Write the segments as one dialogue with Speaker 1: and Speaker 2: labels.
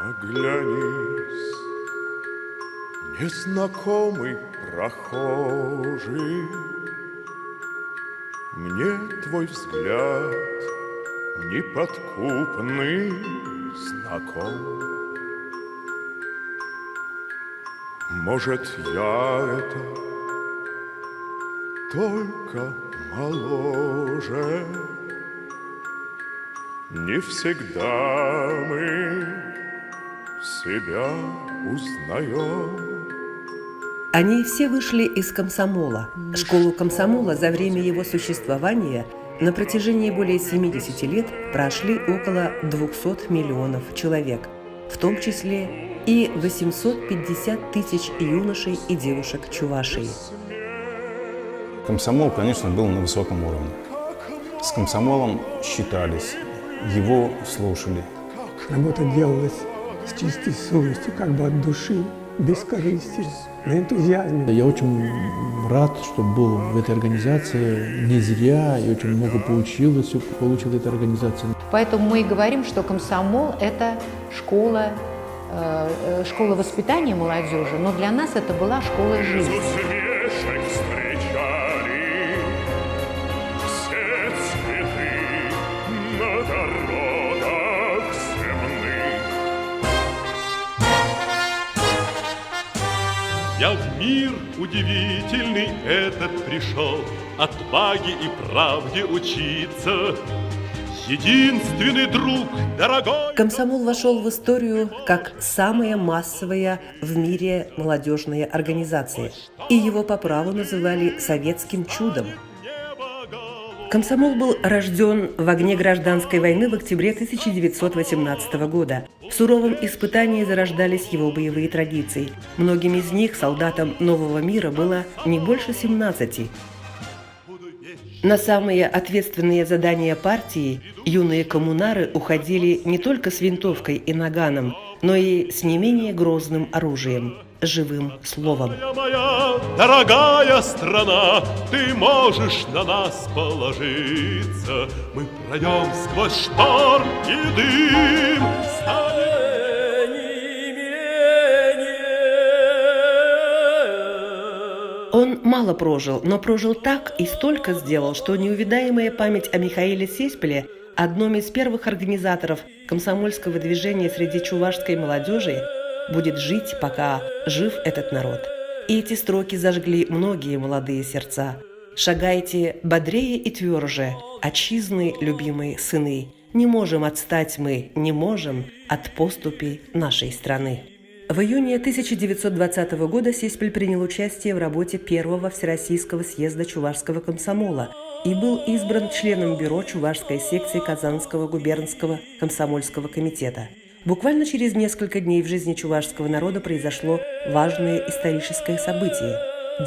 Speaker 1: Оглянись, незнакомый прохожий, мне твой взгляд неподкупный знаком. Может, я это только моложе. Не всегда мы себя узнаем.
Speaker 2: Они все вышли из комсомола. Школу комсомола за время его существования на протяжении более 70 лет прошли около 200 миллионов человек, в том числе и 850 тысяч юношей и девушек Чувашии.
Speaker 3: Комсомол, конечно, был на высоком уровне. С комсомолом считались, его слушали.
Speaker 4: Работа делалась с чистой совестью, как бы от души, без корысти, на энтузиазме.
Speaker 5: Я очень рад, что был в этой организации не зря и очень много получил этой организации.
Speaker 6: Поэтому мы и говорим, что комсомол – это школа воспитания молодежи, но для нас это была школа жизни.
Speaker 7: Я в мир удивительный этот пришел, отваге и правде учиться. Единственный друг, дорогой...
Speaker 2: Комсомол вошел в историю как самая массовая в мире молодежная организация, и его по праву называли советским чудом. Комсомол был рожден в огне гражданской войны в октябре 1918 года. В суровом испытании зарождались его боевые традиции. Многим из них, солдатам нового мира, было не больше 17. На самые ответственные задания партии юные коммунары уходили не только с винтовкой и наганом, но и с не менее грозным оружием – живым словом.
Speaker 7: Моя дорогая страна, ты можешь на нас положиться. Мы пройдем сквозь шторм и дым.
Speaker 2: Он мало прожил, но прожил так и столько сделал, что неувидаемая память о Михаиле Сеспеле, одном из первых организаторов комсомольского движения среди чувашской молодежи, будет жить, пока жив этот народ. И эти строки зажгли многие молодые сердца. «Шагайте бодрее и тверже, отчизны, любимые сыны. Не можем отстать мы, не можем от поступи нашей страны». В июне 1920 года Сеспель принял участие в работе первого Всероссийского съезда Чувашского комсомола и был избран членом бюро Чувашской секции Казанского губернского комсомольского комитета. Буквально через несколько дней в жизни чувашского народа произошло важное историческое событие.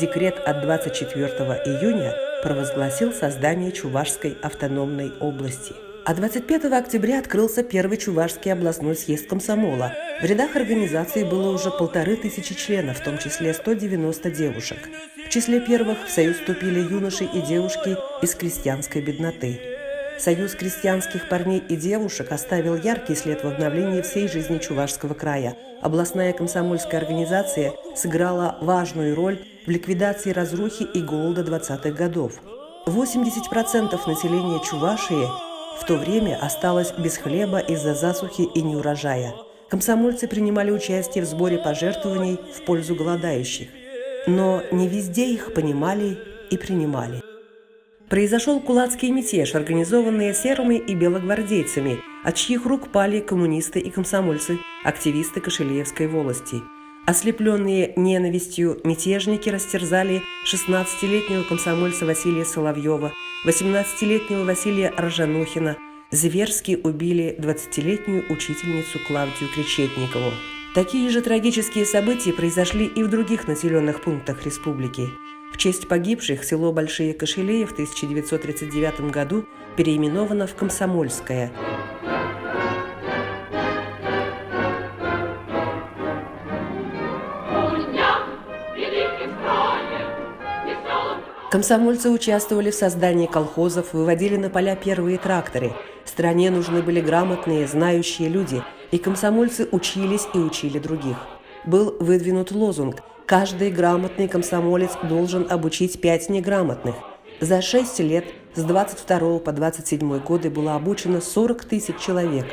Speaker 2: Декрет от 24 июня провозгласил создание Чувашской автономной области. А 25 октября открылся первый Чувашский областной съезд комсомола. В рядах организации было уже 1500 членов, в том числе 190 девушек. В числе первых в союз вступили юноши и девушки из крестьянской бедноты. Союз крестьянских парней и девушек оставил яркий след в обновлении всей жизни Чувашского края. Областная комсомольская организация сыграла важную роль в ликвидации разрухи и голода 20-х годов. 80% населения Чувашии в то время осталось без хлеба из-за засухи и неурожая. Комсомольцы принимали участие в сборе пожертвований в пользу голодающих. Но не везде их понимали и принимали. Произошел кулацкий мятеж, организованный серыми и белогвардейцами, от чьих рук пали коммунисты и комсомольцы, активисты Кошелеевской волости. Ослепленные ненавистью мятежники растерзали 16-летнего комсомольца Василия Соловьева, 18-летнего Василия Рожанухина, зверски убили 20-летнюю учительницу Клавдию Кречетникову. Такие же трагические события произошли и в других населенных пунктах республики. В честь погибших село Большие Кошелеи в 1939 году переименовано в Комсомольское. Комсомольцы участвовали в создании колхозов, выводили на поля первые тракторы. Стране нужны были грамотные, знающие люди, и комсомольцы учились и учили других. Был выдвинут лозунг «Каждый грамотный комсомолец должен обучить 5 неграмотных». За 6 лет с 22 по 27 годы было обучено 40 тысяч человек.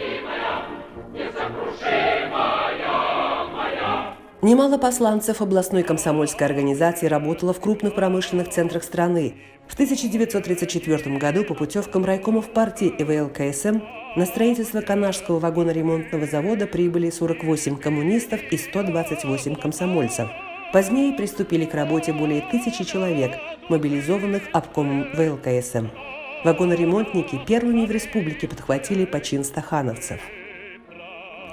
Speaker 2: Немало посланцев областной комсомольской организации работало в крупных промышленных центрах страны. В 1934 году по путевкам райкомов партии и ВЛКСМ на строительство Канашского вагоноремонтного завода прибыли 48 коммунистов и 128 комсомольцев. Позднее приступили к работе более 1000 человек, мобилизованных обкомом ВЛКСМ. Вагоноремонтники первыми в республике подхватили почин стахановцев.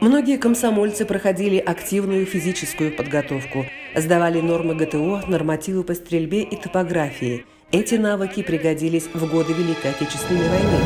Speaker 2: Многие комсомольцы проходили активную физическую подготовку, сдавали нормы ГТО, нормативы по стрельбе и топографии. Эти навыки пригодились в годы Великой Отечественной войны.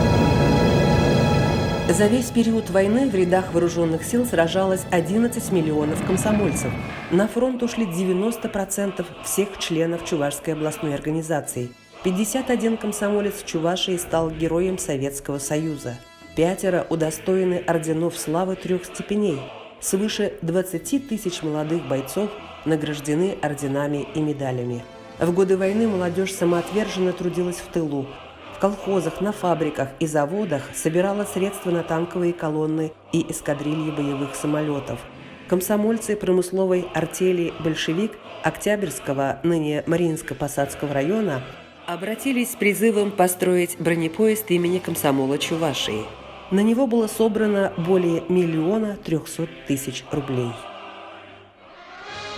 Speaker 2: За весь период войны в рядах вооруженных сил сражалось 11 миллионов комсомольцев. На фронт ушли 90% всех членов Чувашской областной организации. 51 комсомолец в Чувашии стал героем Советского Союза. 5 удостоены орденов славы 3 степеней. Свыше 20 тысяч молодых бойцов награждены орденами и медалями. В годы войны молодежь самоотверженно трудилась в тылу. В колхозах, на фабриках и заводах собирала средства на танковые колонны и эскадрильи боевых самолетов. Комсомольцы промысловой артели «Большевик» Октябрьского, ныне Мариинско-Посадского района, обратились с призывом построить бронепоезд имени комсомола Чувашии. На него было собрано более 1 300 000 рублей.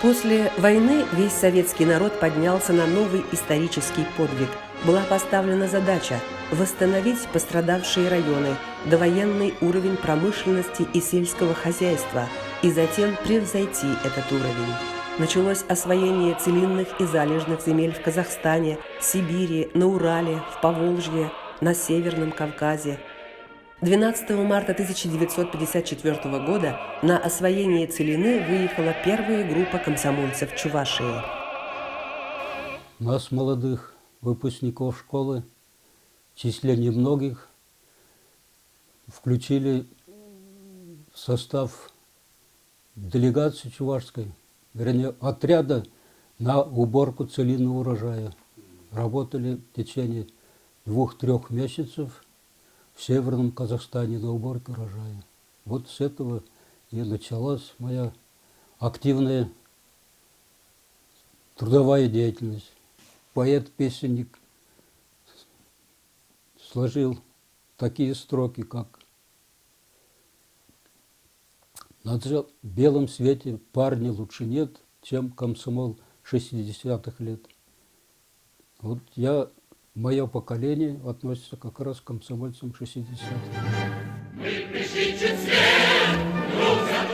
Speaker 2: После войны весь советский народ поднялся на новый исторический подвиг. Была поставлена задача восстановить пострадавшие районы, довоенный уровень промышленности и сельского хозяйства и затем превзойти этот уровень. Началось освоение целинных и залежных земель в Казахстане, Сибири, на Урале, в Поволжье, на Северном Кавказе. 12 марта 1954 года на освоение целины выехала первая группа комсомольцев Чувашии.
Speaker 8: Нас, молодых выпускников школы, в числе немногих, включили в состав делегации чувашской, вернее, отряда на уборку целинного урожая. Работали в течение 2-3 месяцев в Северном Казахстане на уборке урожая. Вот с этого и началась моя активная трудовая деятельность. Поэт-песенник сложил такие строки, как «На белом свете парня лучше нет, чем комсомол 60-х лет». Вот мое поколение относится как раз к комсомольцам 60-х.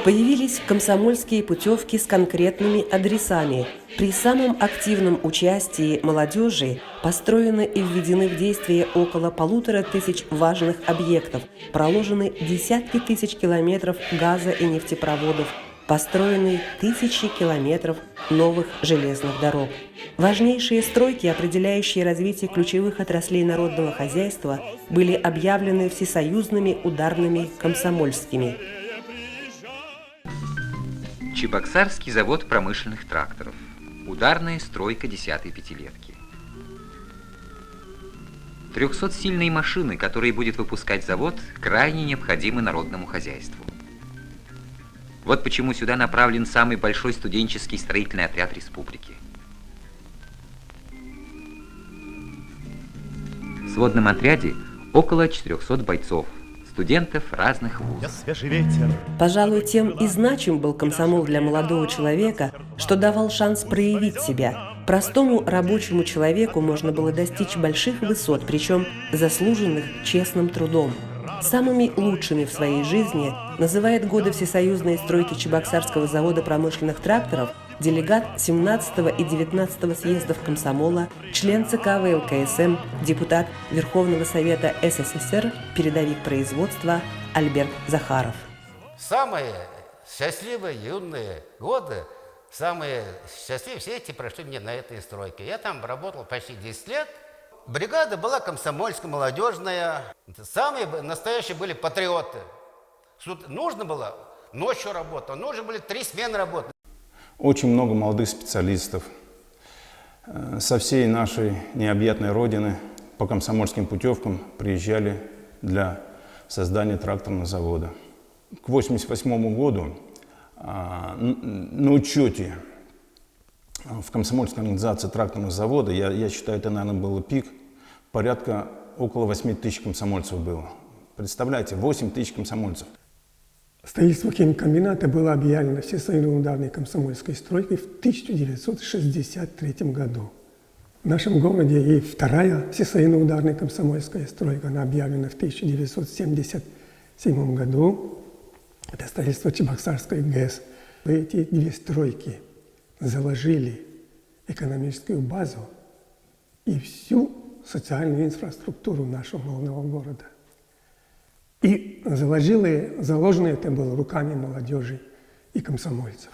Speaker 2: Появились комсомольские путевки с конкретными адресами. При самом активном участии молодежи построены и введены в действие около 1500 важных объектов, проложены десятки тысяч километров газа и нефтепроводов, построены тысячи километров новых железных дорог. Важнейшие стройки, определяющие развитие ключевых отраслей народного хозяйства, были объявлены всесоюзными ударными комсомольскими.
Speaker 9: Чебоксарский завод промышленных тракторов. Ударная стройка 10-й пятилетки. 300-сильные машины, которые будет выпускать завод, крайне необходимы народному хозяйству. Вот почему сюда направлен самый большой студенческий строительный отряд республики. В сводном отряде около 400 бойцов, студентов разных вузов.
Speaker 2: Пожалуй, тем и значим был комсомол для молодого человека, что давал шанс проявить себя. Простому рабочему человеку можно было достичь больших высот, причем заслуженных честным трудом. Самыми лучшими в своей жизни называет годы всесоюзной стройки Чебоксарского завода промышленных тракторов делегат 17 и 19 съездов комсомола, член ЦК ВЛКСМ, депутат Верховного Совета СССР, передовик производства Альберт Захаров.
Speaker 10: Самые счастливые юные годы, самые счастливые, все эти прошли мне на этой стройке. Я там работал почти 10 лет. Бригада была комсомольская, молодежная. Самые настоящие были патриоты. Нужно было ночью работал. Нужны были 3 смены работы.
Speaker 3: Очень много молодых специалистов со всей нашей необъятной родины по комсомольским путевкам приезжали для создания тракторного завода. К 1988 году на учете в комсомольской организации тракторного завода, я считаю, это, наверное, был пик, порядка около 8 тысяч комсомольцев было. Представляете, 8 тысяч комсомольцев.
Speaker 4: Строительство химкомбината было объявлено всесоюзной ударной комсомольской стройкой в 1963 году. В нашем городе и вторая всесоюзная ударная комсомольская стройка, она объявлена в 1977 году. Это строительство Чебоксарской ГЭС. Эти 2 стройки заложили экономическую базу и всю социальную инфраструктуру нашего молодого города. И заложено это было руками молодежи и комсомольцев.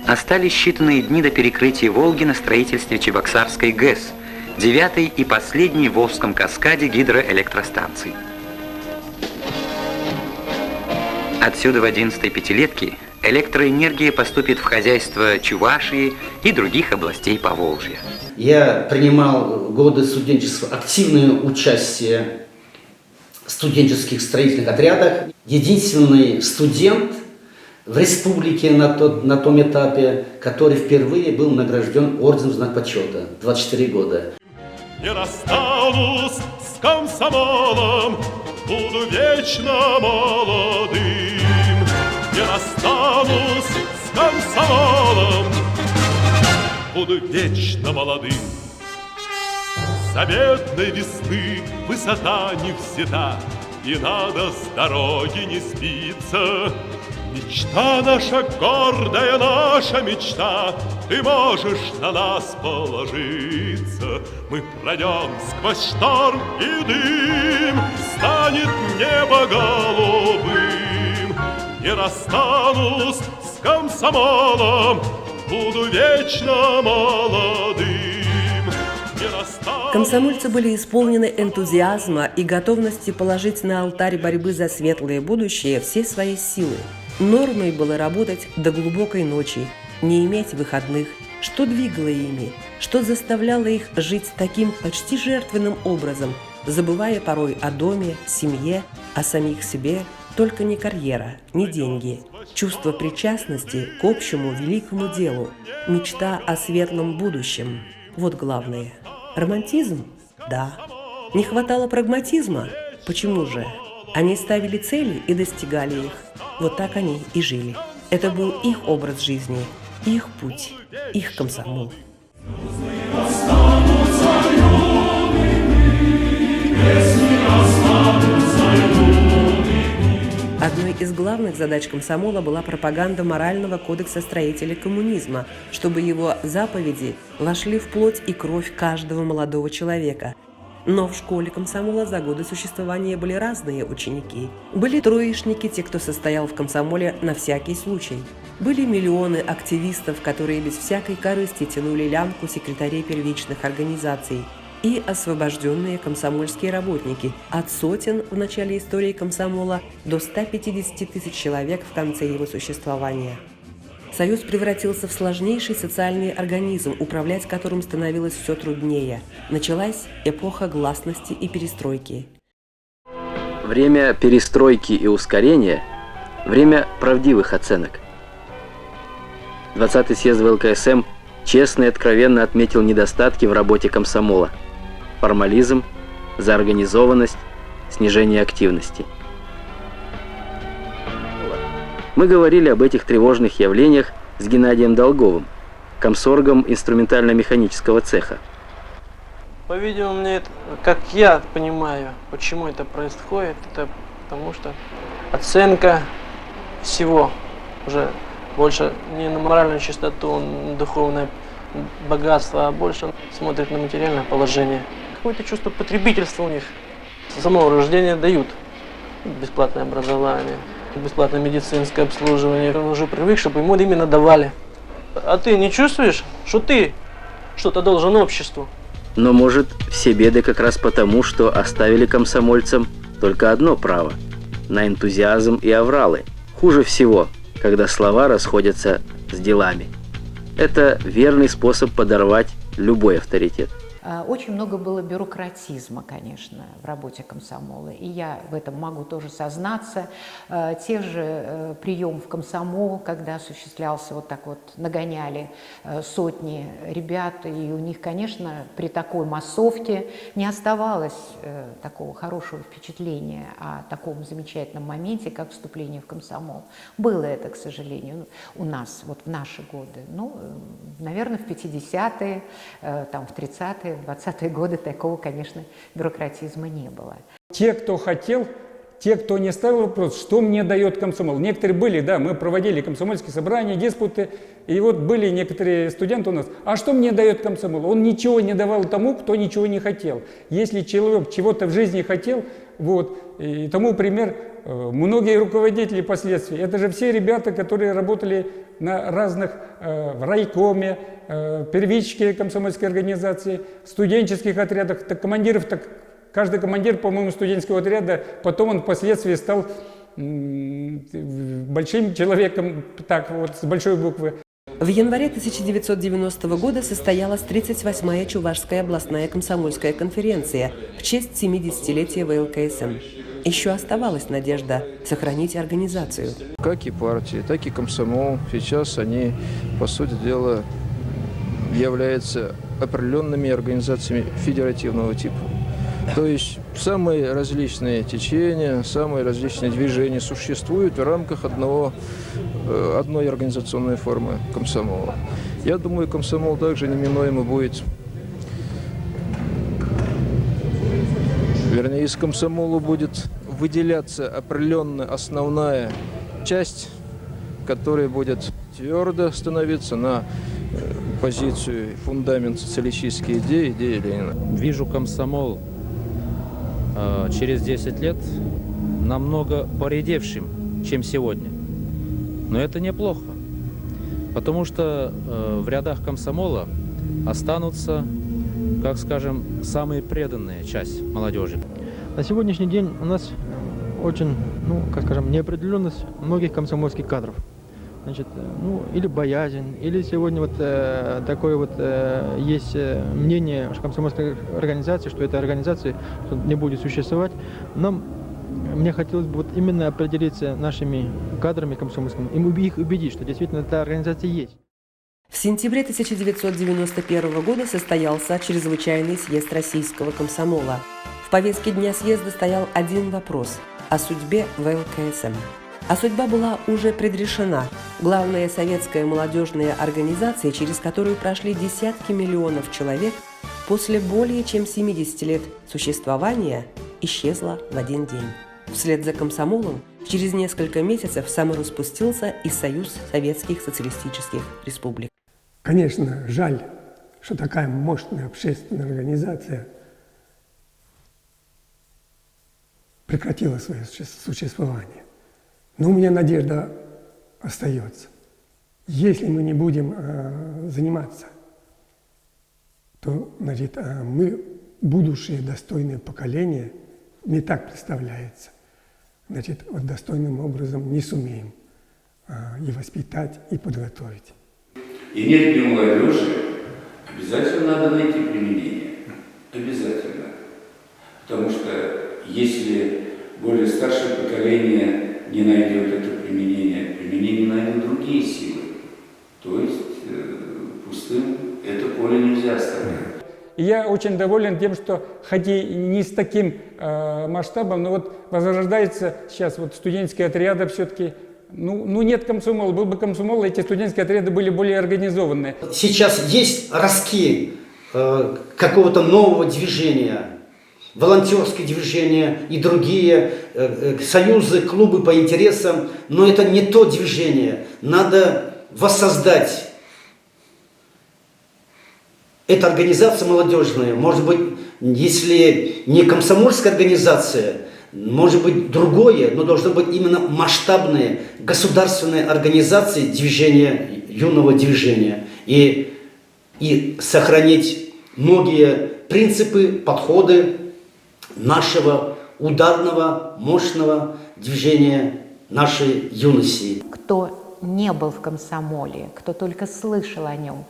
Speaker 9: Остались считанные дни до перекрытия Волги на строительстве Чебоксарской ГЭС, 9-й и последней в Волжском каскаде гидроэлектростанции. Отсюда в 11-й пятилетке электроэнергия поступит в хозяйство Чувашии и других областей Поволжья.
Speaker 11: Я принимал годы студенчества активное участие в студенческих строительных отрядах. Единственный студент в республике на том этапе, который впервые был награжден орденом Знак почета, 24 года.
Speaker 7: Не расстанусь с комсомолом, буду вечно молодым. Не расстанусь с комсомолом, буду вечно молодым. Заветной весны высота не взята, и надо с дороги не сбиться. Мечта наша, гордая наша мечта, ты можешь на нас положиться. Мы пройдем сквозь шторм и дым, станет небо голубым. Не расстанусь с комсомолом, буду вечно молодым.
Speaker 2: Комсомольцы были исполнены энтузиазма и готовности положить на алтарь борьбы за светлое будущее все свои силы. Нормой было работать до глубокой ночи, не иметь выходных. Что двигало ими, что заставляло их жить таким почти жертвенным образом, забывая порой о доме, семье, о самих себе, только не карьера, не деньги, чувство причастности к общему великому делу, мечта о светлом будущем. Вот главное. Романтизм? Да. Не хватало прагматизма? Почему же? Они ставили цели и достигали их. Вот так они и жили. Это был их образ жизни, их путь, их комсомол. Одной из главных задач комсомола была пропаганда морального кодекса строителей коммунизма, чтобы его заповеди вошли в плоть и кровь каждого молодого человека. Но в школе комсомола за годы существования были разные ученики. Были троечники, те, кто состоял в комсомоле на всякий случай. Были миллионы активистов, которые без всякой корысти тянули лямку секретарей первичных организаций. И освобожденные комсомольские работники от сотен в начале истории комсомола до 150 тысяч человек в конце его существования. Союз превратился в сложнейший социальный организм, управлять которым становилось все труднее. Началась эпоха гласности и перестройки.
Speaker 12: Время перестройки и ускорения – время правдивых оценок. 20-й съезд ВЛКСМ честно и откровенно отметил недостатки в работе комсомола. Формализм, заорганизованность, снижение активности. Мы говорили об этих тревожных явлениях с Геннадием Долговым, комсоргом инструментально-механического цеха.
Speaker 13: По-видимому, мне это, как я понимаю, почему это происходит, это потому что оценка всего уже больше не на моральную чистоту, на духовное богатство, а больше смотрит на материальное положение. Какое-то чувство потребительства у них. С самого рождения дают бесплатное образование, бесплатное медицинское обслуживание. Он уже привык, чтобы ему именно давали. А ты не чувствуешь, что ты что-то должен обществу?
Speaker 12: Но может, все беды как раз потому, что оставили комсомольцам только одно право – на энтузиазм и авралы, Хуже всего, когда слова расходятся с делами. Это верный способ подорвать любой авторитет.
Speaker 6: Очень много было бюрократизма, конечно, в работе комсомола, и я в этом могу тоже сознаться. Те же прием в комсомол, когда осуществлялся вот так вот, нагоняли сотни ребят, и у них, конечно, при такой массовке не оставалось такого хорошего впечатления о таком замечательном моменте, как вступление в комсомол. Было это, к сожалению, у нас, вот в наши годы. Ну, наверное, в 50-е, там, в 30-е, в 20-е годы такого, конечно, бюрократизма не было.
Speaker 14: Те, кто хотел, те, кто не ставил вопрос, что мне дает комсомол. Некоторые были, да, мы проводили комсомольские собрания, диспуты, и вот были некоторые студенты у нас. А что мне дает комсомол? Он ничего не давал тому, кто ничего не хотел. Если человек чего-то в жизни хотел, вот, и тому пример многие руководители впоследствии. Это же все ребята, которые работали на разных, в райкоме, первичке комсомольской организации, студенческих отрядах, так командиров, так каждый командир, по-моему, студенческого отряда, потом он впоследствии стал большим человеком, так вот, с большой буквы.
Speaker 2: В январе 1990 года состоялась 38-я Чувашская областная комсомольская конференция в честь 70-летия ВЛКСМ. Еще оставалась надежда сохранить организацию.
Speaker 15: Как и партии, так и комсомол сейчас они, по сути дела, являются определенными организациями федеративного типа. То есть самые различные течения, самые различные движения существуют в рамках одной организационной формы комсомола. Я думаю, комсомол также неминуемо будет, вернее, из комсомола будет выделяться определенная основная часть, которая будет твердо становиться на позицию, фундамент социалистической идеи Ленина.
Speaker 16: Вижу комсомол через 10 лет намного поредевшим, чем сегодня. Но это неплохо, потому что в рядах комсомола останутся, как скажем, самые преданные часть молодежи.
Speaker 13: На сегодняшний день у нас очень, как скажем, неопределенность многих комсомольских кадров. Значит, или боязнь, или сегодня вот такое вот есть мнение комсомольской организации, что этой организации не будет существовать. Мне хотелось бы вот именно определиться нашими кадрами комсомольскими, и их убедить, что действительно эта организация есть.
Speaker 2: В сентябре 1991 года состоялся чрезвычайный съезд российского комсомола. В повестке дня съезда стоял один вопрос – о судьбе ВЛКСМ. А судьба была уже предрешена. Главная советская молодежная организация, через которую прошли десятки миллионов человек, после более чем 70 лет существования исчезла в один день. Вслед за комсомолом через несколько месяцев самораспустился и Союз Советских Социалистических Республик.
Speaker 4: Конечно, жаль, что такая мощная общественная организация прекратила свое существование. Но у меня надежда остается. Если мы не будем заниматься, то, значит, мы, будущее достойное поколение, мне так представляется, значит, вот достойным образом не сумеем и воспитать, и подготовить.
Speaker 17: Энергию молодежи обязательно надо найти применение. Обязательно. Потому что если более старшее поколение не найдет это применение найдут другие силы. То есть пустым это поле нельзя оставлять.
Speaker 14: Я очень доволен тем, что, хоть и не с таким масштабом, но вот возрождается сейчас вот студенческие отряды все-таки. Нет комсомола. Был бы комсомол, эти студенческие отряды были более организованные.
Speaker 11: Сейчас есть ростки какого-то нового движения, волонтерское движение и другие союзы, клубы по интересам, но это не то движение. Надо воссоздать. Эта организация молодежная, может быть, если не комсомольская организация, может быть другое, но должны быть именно масштабные государственные организации движения, юного движения. И сохранить многие принципы, подходы нашего ударного, мощного движения нашей юности.
Speaker 6: Кто не был в комсомоле, кто только слышал о нем,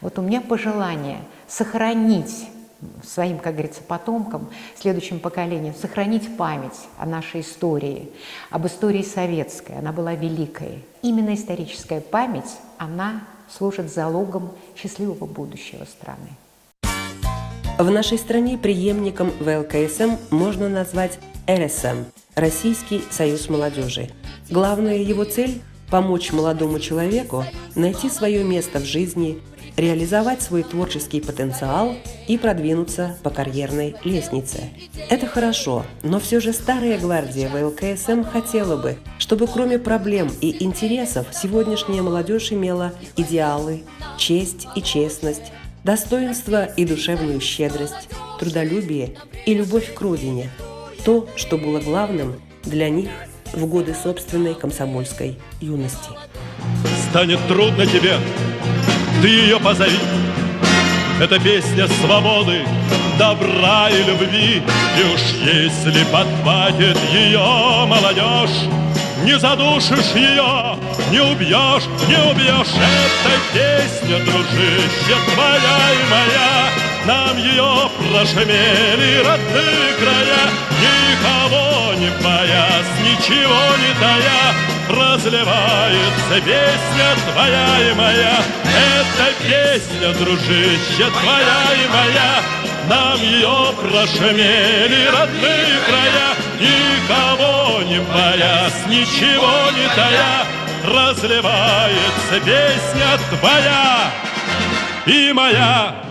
Speaker 6: вот у меня пожелание сохранить своим, как говорится, потомкам, следующим поколениям, сохранить память о нашей истории, об истории советской. Она была великой. Именно историческая память, она служит залогом счастливого будущего страны.
Speaker 2: В нашей стране преемником ВЛКСМ можно назвать РСМ – Российский союз молодежи. Главная его цель – помочь молодому человеку найти свое место в жизни, реализовать свой творческий потенциал и продвинуться по карьерной лестнице. Это хорошо, но все же старая гвардия ВЛКСМ хотела бы, чтобы кроме проблем и интересов сегодняшняя молодежь имела идеалы, честь и честность, достоинство и душевную щедрость, трудолюбие и любовь к родине. То, что было главным для них в годы собственной комсомольской юности.
Speaker 7: Станет трудно тебе, ты ее позови. Это песня свободы, добра и любви. И уж если подхватит ее молодежь, не задушишь ее, не убьешь, не убьешь. Эта песня, дружище, твоя и моя. Нам ее прошумели родные края. Никого не боясь, ничего не тая, разливается песня твоя и моя. Эта песня, дружище, твоя и моя. Нам ее прошумели родные края. Никого не боясь, ничего не тая, разливается песня твоя и моя.